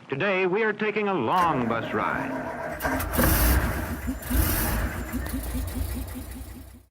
Today we are taking a long bus ride.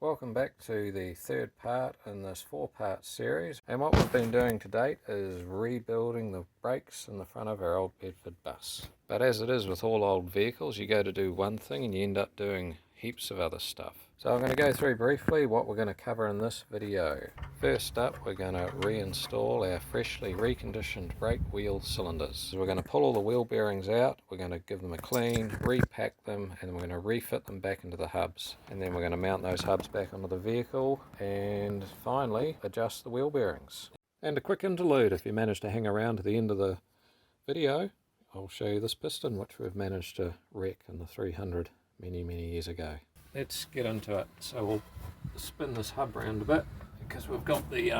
Welcome back to the third part in this 4-part series, and what we've been doing to date is rebuilding the brakes in the front of our old Bedford bus. But as it is with all old vehicles, you go to do one thing and you end up doing heaps of other stuff. So I'm going to go through briefly what we're going to cover in this video. First up, we're going to reinstall our freshly reconditioned brake wheel cylinders. So we're going to pull all the wheel bearings out, we're going to give them a clean, repack them, and then we're going to refit them back into the hubs. And then we're going to mount those hubs back onto the vehicle, and finally adjust the wheel bearings. And a quick interlude, if you manage to hang around to the end of the video, I'll show you this piston which we've managed to wreck in the 300 many years ago. Let's get into it. So we'll spin this hub around a bit because we've got the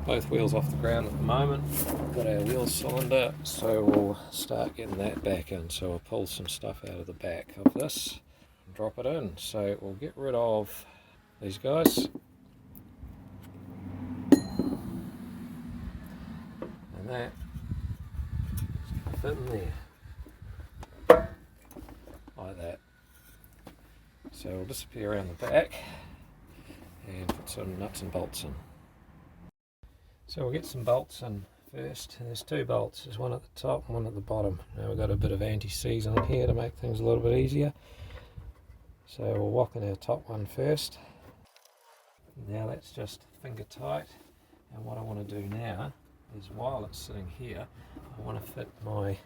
both wheels off the ground at the moment. We've got our wheel cylinder, so we'll start getting that back in. So we'll pull some stuff out of the back of this and drop it in. So we'll get rid of these guys. And that fit in there. Like that. So we'll disappear around the back and put some nuts and bolts in. So we'll get some bolts in first. There's 2 bolts, there's one at the top and one at the bottom. Now we've got a bit of anti-seize on here to make things a little bit easier. So we'll whack in our top one first. Now that's just finger tight, and what I want to do now is, while it's sitting here, I want to fit my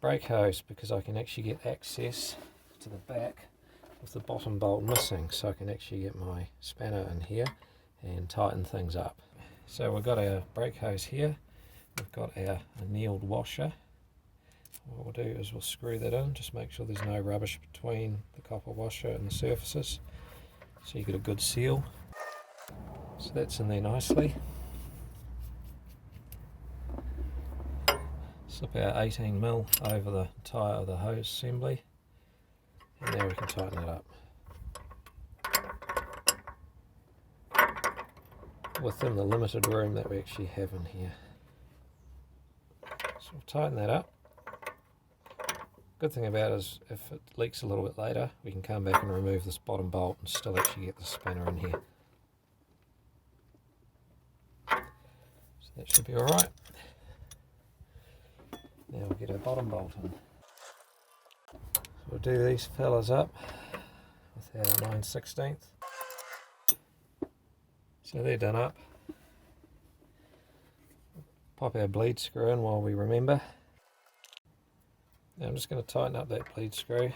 brake hose, because I can actually get access to the back with the bottom bolt missing, so I can actually get my spanner in here and tighten things up. So we've got our brake hose here, we've got our annealed washer. What we'll do is we'll screw that in, just make sure there's no rubbish between the copper washer and the surfaces, so you get a good seal. So that's in there nicely. Slip our 18mm over the tyre of the hose assembly, and now we can tighten it up. Within the limited room that we actually have in here. So we'll tighten that up. Good thing about it is, if it leaks a little bit later, we can come back and remove this bottom bolt and still actually get the spanner in here. So that should be alright. Now we'll get our bottom bolt in. So we'll do these fellas up with our 9/16. So they're done up. Pop our bleed screw in while we remember. Now I'm just going to tighten up that bleed screw.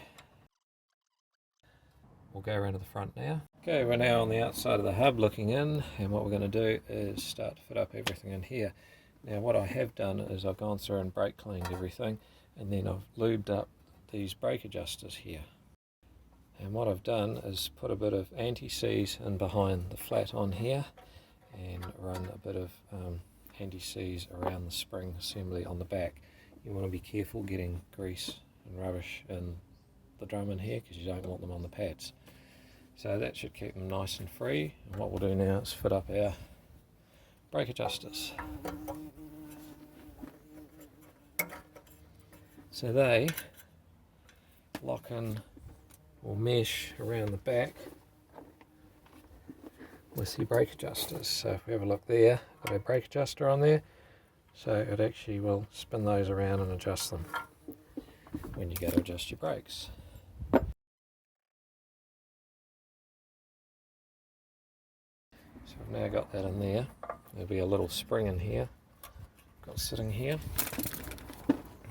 We'll go around to the front now. Okay, we're now on the outside of the hub looking in, and what we're going to do is start to fit up everything in here. Now what I have done is I've gone through and brake cleaned everything, and then I've lubed up these brake adjusters here. And what I've done is put a bit of anti-seize in behind the flat on here, and run a bit of anti-seize around the spring assembly on the back. You want to be careful getting grease and rubbish in the drum in here, because you don't want them on the pads. So that should keep them nice and free. And what we'll do now is fit up our brake adjusters. So they lock in or mesh around the back with your brake adjusters. So if we have a look there, got our brake adjuster on there, so it actually will spin those around and adjust them when you go to adjust your brakes. So we've now got that in there. There'll be a little spring in here, got sitting here.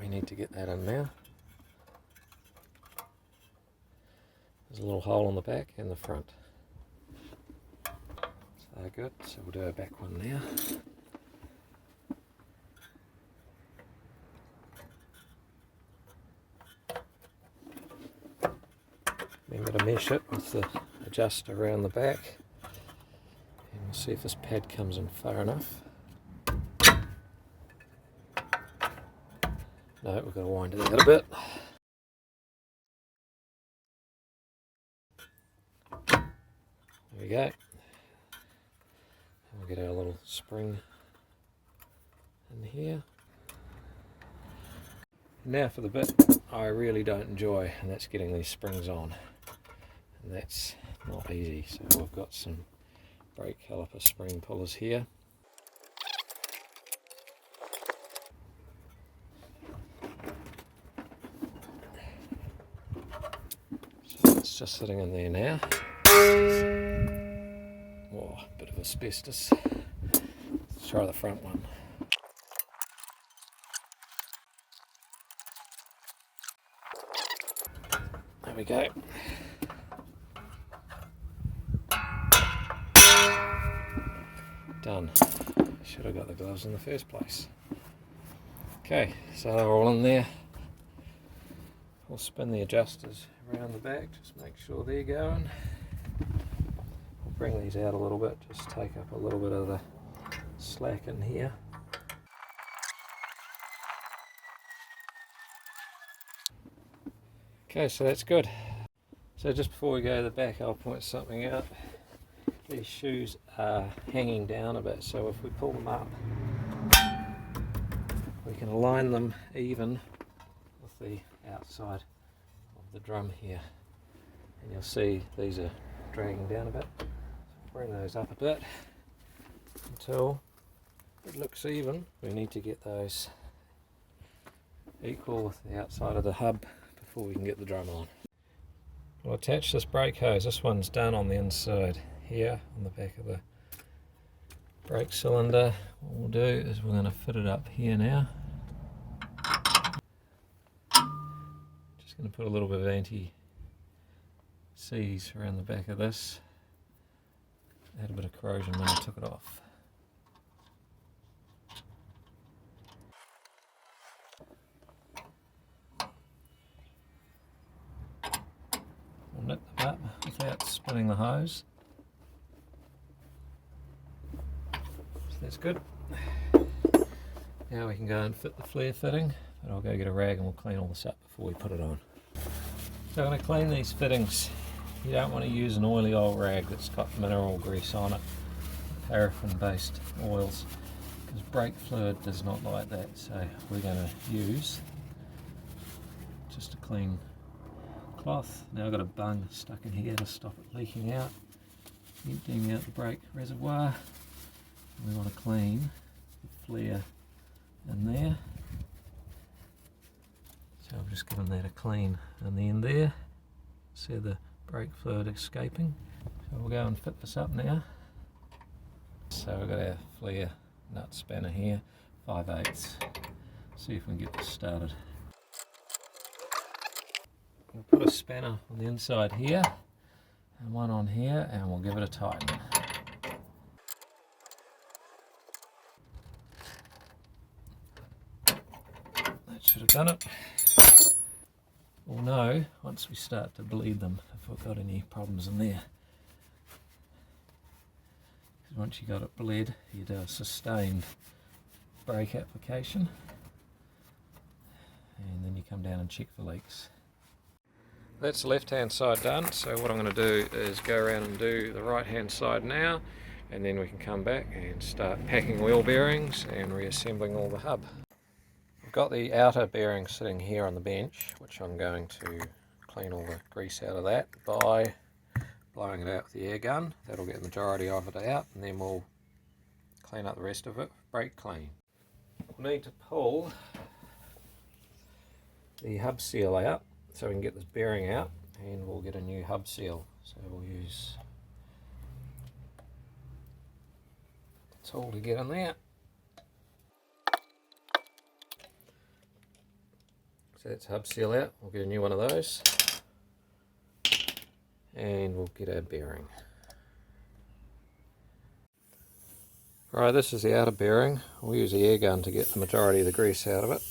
We need to get that in now. There's a little hole on the back and the front. So good, so we'll do our back one now. Remember to mesh it with the adjuster around the back, and we'll see if this pad comes in far enough. No, we've got to wind it out a bit. There we go. And we'll get our little spring in here. Now for the bit I really don't enjoy, and that's getting these springs on, and that's not easy. So we've got some brake caliper spring pullers here. So it's just sitting in there now. Oh, a bit of asbestos. Let's try the front one. There we go. Done. Should have got the gloves in the first place. Okay, so they're all in there. We'll spin the adjusters around the back, just make sure they're going. We'll bring these out a little bit, just take up a little bit of the slack in here. Okay, so that's good. So just before we go to the back, I'll point something out. These shoes are hanging down a bit, so if we pull them up, we can align them even with the outside of the drum here. And you'll see these are dragging down a bit. So bring those up a bit until it looks even. We need to get those equal with the outside of the hub before we can get the drum on. We'll attach this brake hose. This one's done on the inside here on the back of the brake cylinder. What we'll do is we're going to fit it up here now. Just going to put a little bit of anti-seize around the back of this. It had a bit of corrosion when I took it off. We'll nip them up without spinning the hose. So that's good. Now we can go and fit the flare fitting, but I'll go get a rag and we'll clean all this up before we put it on. So I'm going to clean these fittings. You don't want to use an oily old rag that's got mineral grease on it, paraffin based oils, because brake fluid does not like that. So we're going to use just a clean cloth. Now I've got a bung stuck in here to stop it leaking out, emptying out the brake reservoir. We want to clean the flare in there, so I've just given that a clean in the end there. See the brake fluid escaping. So we'll go and fit this up now. So we've got our flare nut spanner here, 5/8. See if we can get this started. We'll put a spanner on the inside here and one on here, and we'll give it a tighten. That should have done it. We'll know once we start to bleed them if we've got any problems in there. Because once you got it bled, you do a sustained brake application, and then you come down and check for leaks. That's the left hand side done, so what I'm going to do is go around and do the right hand side now, and then we can come back and start packing wheel bearings and reassembling all the hub. I've got the outer bearing sitting here on the bench, which I'm going to clean all the grease out of that by blowing it out with the air gun. That'll get the majority of it out, and then we'll clean up the rest of it, brake clean. We'll need to pull the hub seal out so we can get this bearing out, and we'll get a new hub seal. So we'll use the tool to get in there. So that's hub seal out. We'll get a new one of those, and we'll get our bearing. Right, this is the outer bearing. We'll use the air gun to get the majority of the grease out of it.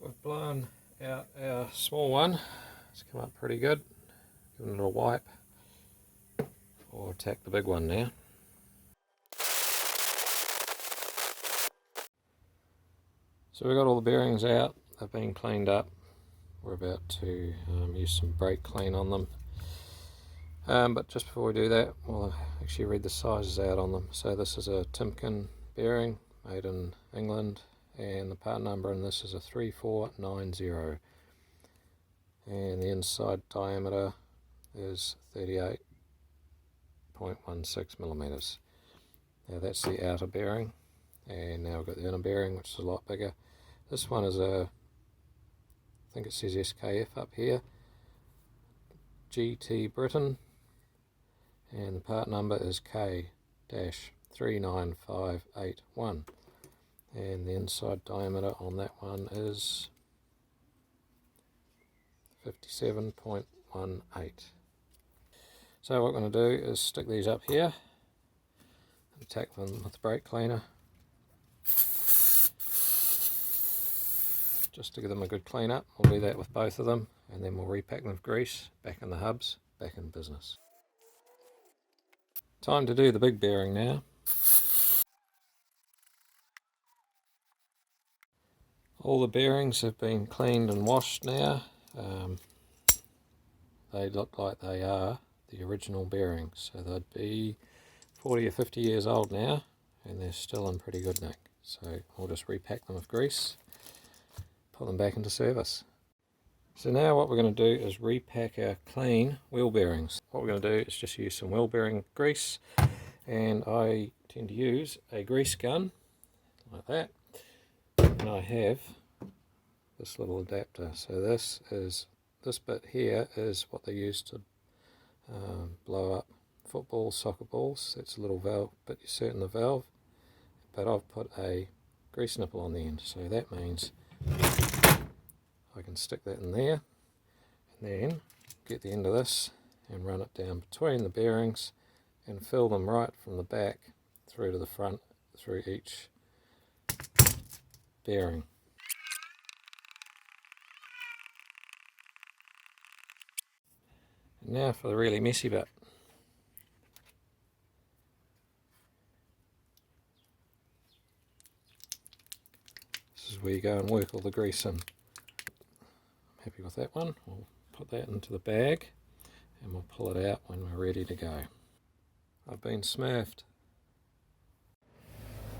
We've blown out our small one. It's come up pretty good. Give it a little wipe. Or attack the big one now. So we've got all the bearings out. They've been cleaned up. We're about to use some brake clean on them. But just before we do that, we'll actually read the sizes out on them. So this is a Timken bearing, made in England, and the part number in this is a 3490, and the inside diameter is 38.16 millimeters. Now that's the outer bearing, and now we've got the inner bearing, which is a lot bigger. This one is I think it says SKF up here, GT Britain, and the part number is K-39581, and the inside diameter on that one is 57.18. So what we're going to do is stick these up here and tack them with the brake cleaner, just to give them a good clean up. We'll do that with both of them, and then we'll repack them with grease, back in the hubs, back in business. Time to do the big bearing now. All the bearings have been cleaned and washed now. They look like they are the original bearings, so they'd be 40 or 50 years old now, and they're still in pretty good nick. So we'll just repack them with grease, put them back into service. So now what we're going to do is repack our clean wheel bearings. What we're going to do is just use some wheel bearing grease, and I tend to use a grease gun like that, and I have this little adapter. So this bit here is what they use to blow up footballs, soccer balls. That's a little valve, but you certain the valve, but I've put a grease nipple on the end, so that means I can stick that in there, and then get the end of this and run it down between the bearings and fill them right from the back through to the front, through each bearing. And now for the really messy bit. This is where you go and work all the grease in. Happy with that one. We'll put that into the bag and we'll pull it out when we're ready to go. I've been smurfed.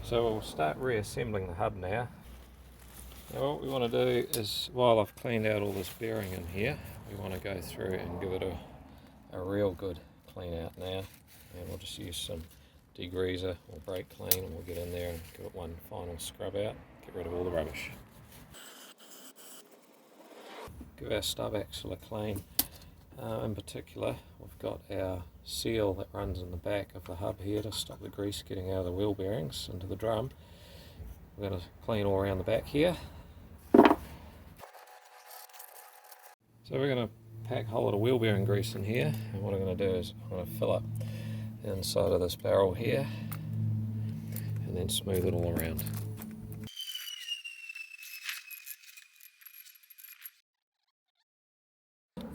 So we'll start reassembling the hub now. Now what we want to do is, while I've cleaned out all this bearing in here, we want to go through and give it a real good clean out now, and we'll just use some degreaser or brake clean, and we'll get in there and give it one final scrub out, get rid of all the rubbish. Give our stub axle a clean. In particular, we've got our seal that runs in the back of the hub here to stop the grease getting out of the wheel bearings into the drum. We're going to clean all around the back here. So we're going to pack a whole lot of wheel bearing grease in here, and what I'm going to do is I'm going to fill up the inside of this barrel here and then smooth it all around.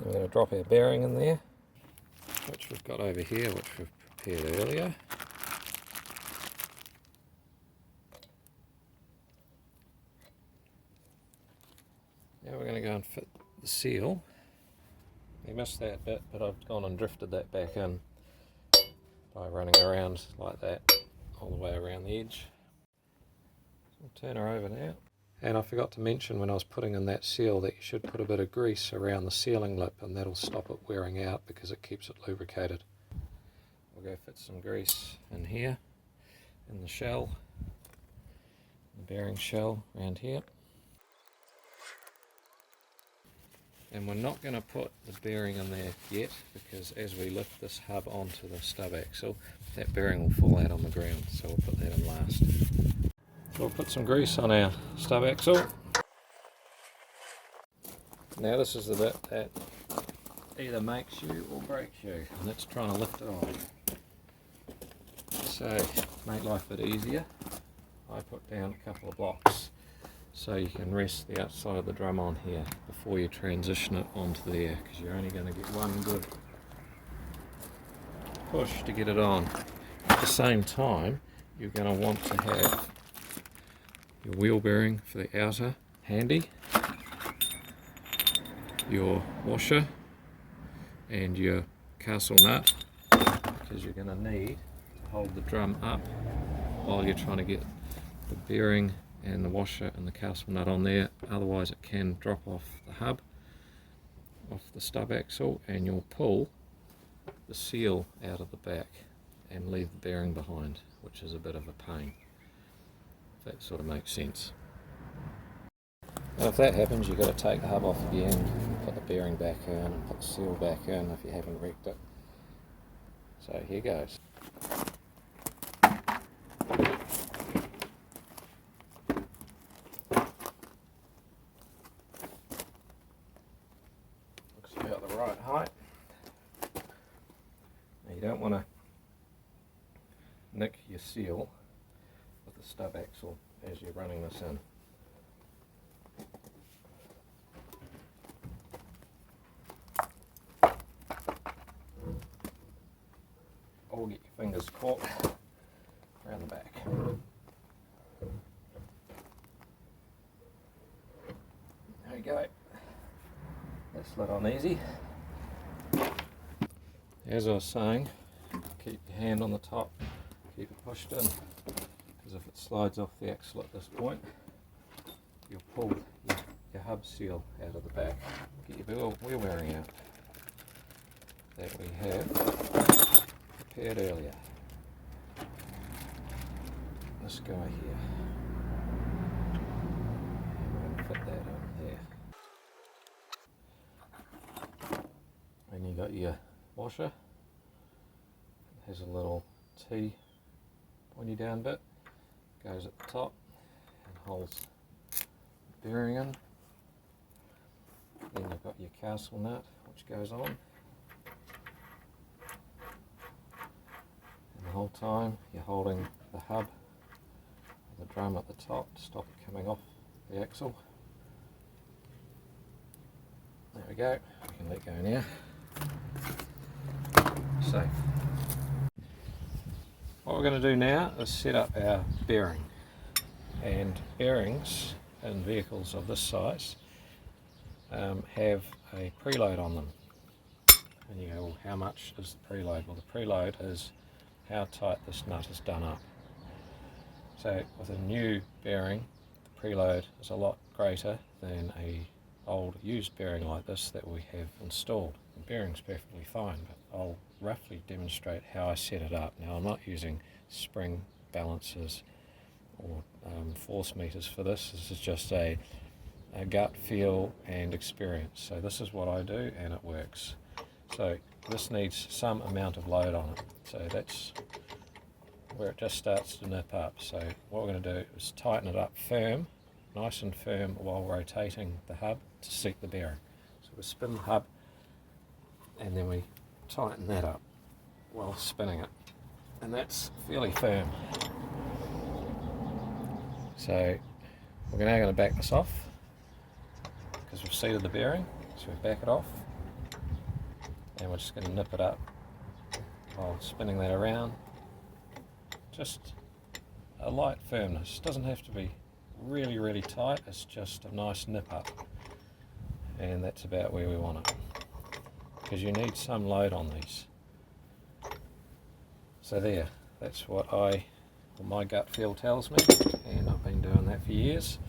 We're going to drop our bearing in there, which we've got over here, which we've prepared earlier. Now we're going to go and fit the seal. You missed that bit, but I've gone and drifted that back in by running around like that all the way around the edge. So we'll turn her over now. And I forgot to mention when I was putting in that seal that you should put a bit of grease around the sealing lip, and that'll stop it wearing out because it keeps it lubricated. We'll go fit some grease in here, in the shell, the bearing shell around here. And we're not going to put the bearing in there yet, because as we lift this hub onto the stub axle, that bearing will fall out on the ground, so we'll put that in last. So we'll put some grease on our stub axle. Now this is the bit that either makes you or breaks you, and that's trying to lift it on. So to make life a bit easier, I put down a couple of blocks so you can rest the outside of the drum on here before you transition it onto there, because you're only going to get one good push to get it on. At the same time, you're going to want to have your wheel bearing for the outer handy, your washer and your castle nut, because you're going to need to hold the drum up while you're trying to get the bearing and the washer and the castle nut on there, otherwise it can drop off the hub, off the stub axle, and you'll pull the seal out of the back and leave the bearing behind, which is a bit of a pain, if that sort of makes sense. And if that happens, you've got to take the hub off again, put the bearing back in and put the seal back in if you haven't wrecked it. So here goes. Looks about the right height. Now you don't want to nick your seal with the stub axle as you're running this in. Or get your fingers caught around the back. There you go. That slid on easy. As I was saying, keep your hand on the top, keep it pushed in, because if it slides off the axle at this point, you'll pull your hub seal out of the back. Get your wheel bearing out that we have prepared earlier. This guy here. And we're going to fit that in there. And you got your washer. It has a little T pointy down bit. Goes at the top and holds the bearing in. Then you've got your castle nut which goes on. The whole time you're holding the hub, the drum at the top to stop it coming off the axle. There we go, we can let go now. So, what we're going to do now is set up our bearing. And bearings in vehicles of this size have a preload on them. And you go, well, how much is the preload? Well, the preload is how tight this nut is done up. So with a new bearing, the preload is a lot greater than a old used bearing like this that we have installed. The bearing's perfectly fine, but I'll roughly demonstrate how I set it up. Now I'm not using spring balances or force meters for this. This is just a gut feel and experience. So this is what I do and it works. So this needs some amount of load on it. So that's where it just starts to nip up. So what we're going to do is tighten it up firm, nice and firm, while rotating the hub to seat the bearing. So we spin the hub and then we tighten that up while spinning it. And that's fairly firm. So we're now going to back this off because we've seated the bearing. So we back it off. And we're just going to nip it up while spinning that around. Just a light firmness. It doesn't have to be really, really tight. It's just a nice nip up. And that's about where we want it. Because you need some load on these. So there, that's what my gut feel tells me. And I've been doing that for years.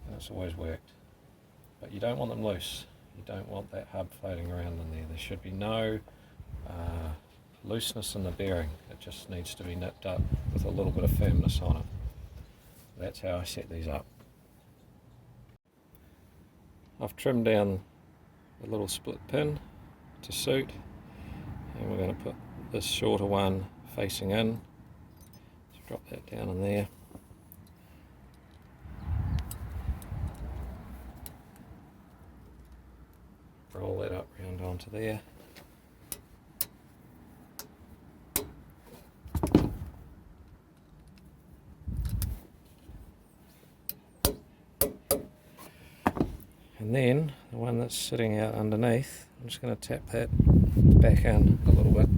And it's always worked. But you don't want them loose. You don't want that hub floating around in there. There should be no looseness in the bearing. It just needs to be nipped up with a little bit of firmness on it. That's how I set these up. I've trimmed down the little split pin to suit, and we're going to put this shorter one facing in. Just drop that down in there. Roll that up round onto there. And then the one that's sitting out underneath, I'm just going to tap that back in a little bit.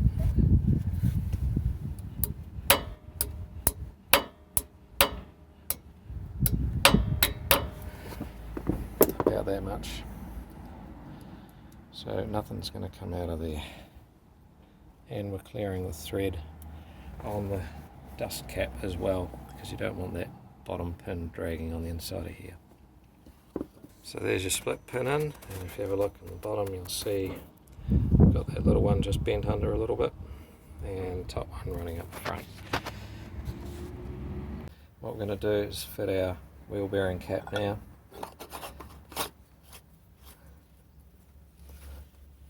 About that much. So nothing's going to come out of there. And we're clearing the thread on the dust cap as well, because you don't want that bottom pin dragging on the inside of here. So there's your split pin in, and if you have a look on the bottom you'll see we've got that little one just bent under a little bit and top one running up the front. What we're going to do is fit our wheel bearing cap now,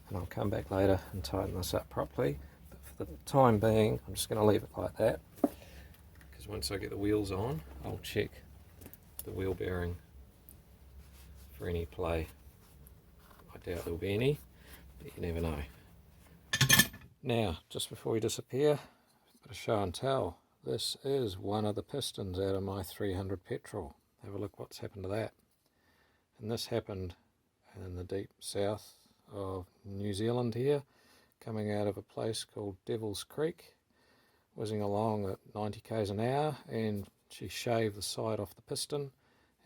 and I'll come back later and tighten this up properly, but for the time being I'm just going to leave it like that, because once I get the wheels on I'll check the wheel bearing for any play. I doubt there'll be any, but you never know. Now, just before we disappear, a bit of show and tell. This is one of the pistons out of my 300 petrol. Have a look what's happened to that. And this happened in the deep south of New Zealand here, coming out of a place called Devil's Creek, whizzing along at 90 k's an hour, and she shaved the side off the piston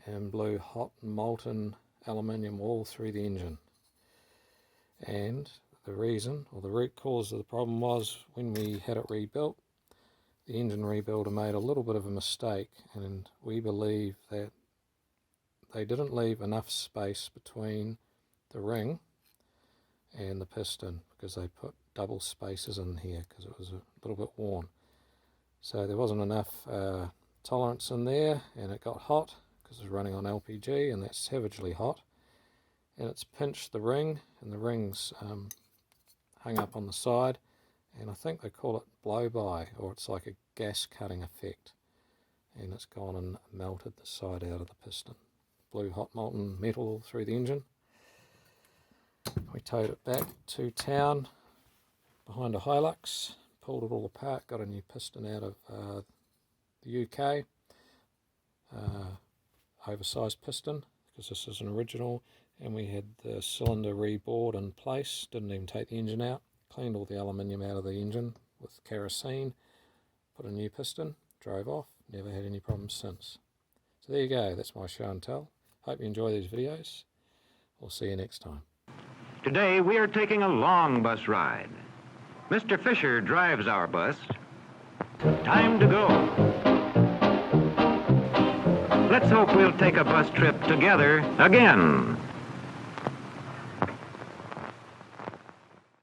and blew hot molten aluminium all through the engine. And the reason, or the root cause of the problem, was when we had it rebuilt, the engine rebuilder made a little bit of a mistake, and we believe that they didn't leave enough space between the ring and the piston, because they put double spacers in here because it was a little bit worn. So there wasn't enough tolerance in there, and it got hot because it was running on LPG, and that's savagely hot, and it's pinched the ring, and the ring's hung up on the side, and I think they call it blow-by, or it's like a gas cutting effect, and it's gone and melted the side out of the piston. Blew hot molten metal all through the engine. We towed it back to town behind a Hilux, pulled it all apart, got a new piston out of the UK, oversized piston, because this is an original, and we had the cylinder rebored in place, didn't even take the engine out, cleaned all the aluminium out of the engine with kerosene, put a new piston, drove off, never had any problems since. So there you go, that's my show and tell. Hope you enjoy these videos. We'll see you next time. Today we are taking a long bus ride. Mr. Fisher drives our bus. Time to go. Let's hope we'll take a bus trip together again.